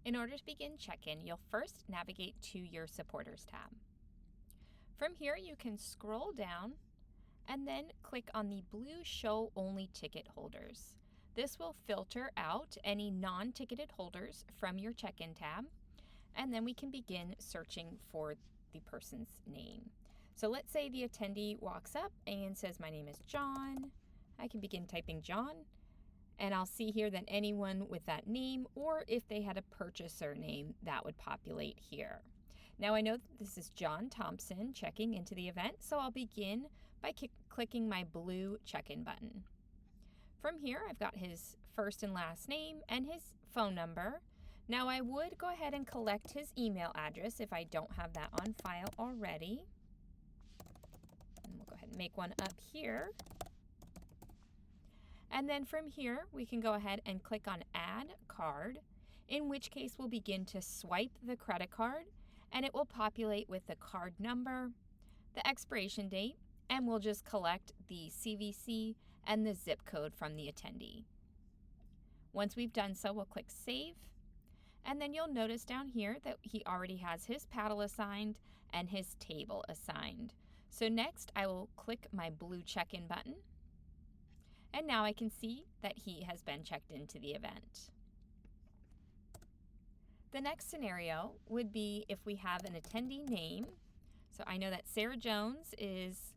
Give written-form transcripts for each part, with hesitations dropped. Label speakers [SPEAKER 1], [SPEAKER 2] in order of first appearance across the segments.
[SPEAKER 1] In order to begin check-in, you'll first navigate to your Supporters tab. From here, you can scroll down and then click on the blue Show Only Ticket Holders. This will filter out any non-ticketed holders from your check-in tab, and then we can begin searching for the person's name. So let's say the attendee walks up and says, "My name is John." I can begin typing John, and I'll see here that anyone with that name, or if they had a purchaser name, that would populate here. Now I know that this is John Thompson checking into the event, so I'll begin by clicking my blue check-in button. From here, I've got his first and last name and his phone number. Now I would go ahead and collect his email address if I don't have that on file already. And we'll go ahead and make one up here. And then from here, we can go ahead and click on Add Card, in which case we'll begin to swipe the credit card, and it will populate with the card number, the expiration date, and we'll just collect the CVC and the zip code from the attendee. Once we've done so, we'll click Save, and then you'll notice down here that he already has his paddle assigned and his table assigned. So next, I will click my blue check-in button, and now I can see that he has been checked into the event. The next scenario would be if we have an attendee name. So I know that Sarah Jones is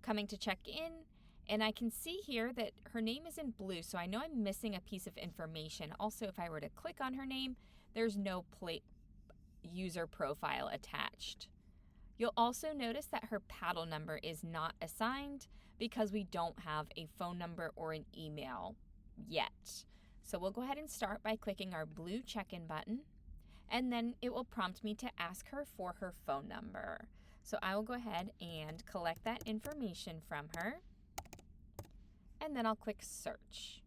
[SPEAKER 1] coming to check in, and I can see here that her name is in blue, so I know I'm missing a piece of information. Also, if I were to click on her name, there's no user profile attached. You'll also notice that her paddle number is not assigned because we don't have a phone number or an email yet. So we'll go ahead and start by clicking our blue check-in button, and then it will prompt me to ask her for her phone number. So I will go ahead and collect that information from her, and then I'll click Search.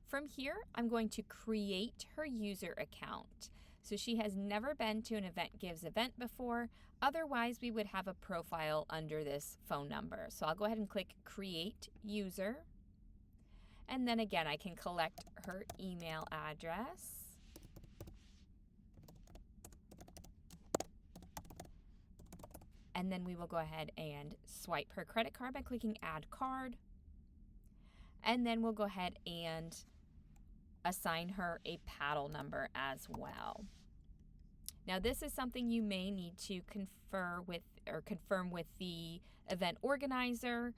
[SPEAKER 1] From here, I'm going to create her user account. So she has never been to an Event.Gives event before. Otherwise, we would have a profile under this phone number. So I'll go ahead and click Create User. And then again, I can collect her email address. And then we will go ahead and swipe her credit card by clicking Add Card. And then we'll go ahead and assign her a paddle number as well. Now this is something you may need to confirm with the event organizer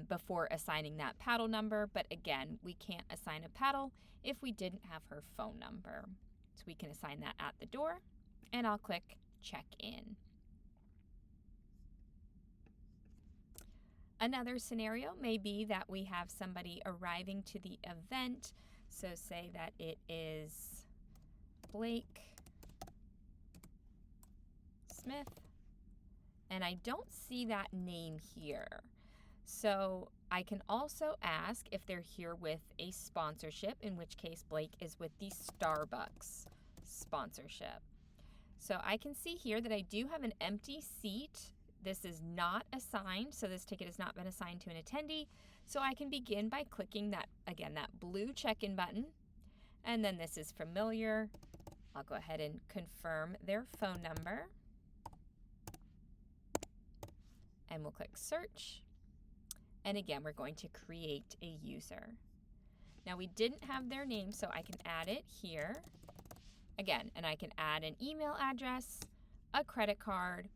[SPEAKER 1] before assigning that paddle number, but again, we can't assign a paddle if we didn't have her phone number. So we can assign that at the door, and I'll click Check In. Another scenario may be that we have somebody arriving to the event. So say that it is Blake Smith, and I don't see that name here. So I can also ask if they're here with a sponsorship, in which case Blake is with the Starbucks sponsorship. So I can see here that I do have an empty seat. This is not assigned, so this ticket has not been assigned to an attendee. So I can begin by clicking that blue check-in button, and then this is familiar. I'll go ahead and confirm their phone number, and we'll click Search. And again, we're going to create a user. Now we didn't have their name, so I can add it here. Again, and I can add an email address, a credit card,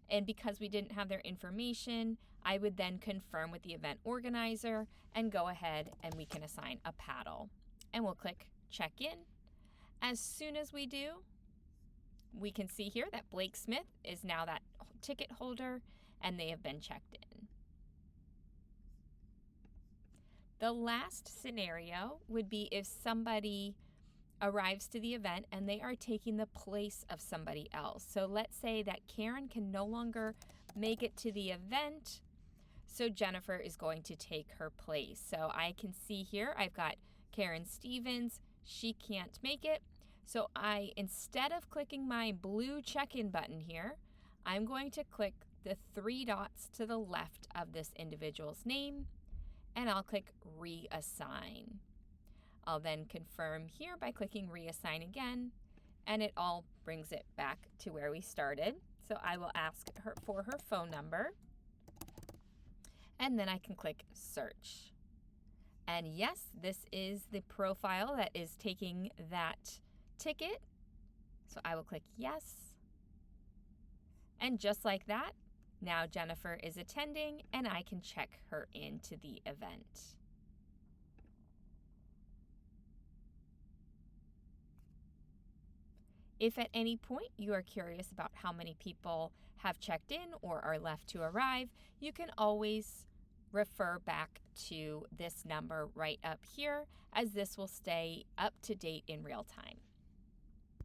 [SPEAKER 1] and because we didn't have their information, I would then confirm with the event organizer and go ahead and we can assign a paddle. And we'll click Check In. As soon as we do, we can see here that Blake Smith is now that ticket holder and they have been checked in. The last scenario would be if somebody arrives to the event and they are taking the place of somebody else. So let's say that Karen can no longer make it to the event, so Jennifer is going to take her place. So I can see here I've got Karen Stevens. She can't make it. So instead of clicking my blue check-in button here, I'm going to click the 3 dots to the left of this individual's name, and I'll click Reassign. I'll then confirm here by clicking Reassign again, and it all brings it back to where we started. So I will ask her for her phone number, and then I can click search. And yes, this is the profile that is taking that ticket. So I will click yes. And just like that, now Jennifer is attending and I can check her into the event. If at any point you are curious about how many people have checked in or are left to arrive, you can always refer back to this number right up here, as this will stay up to date in real time.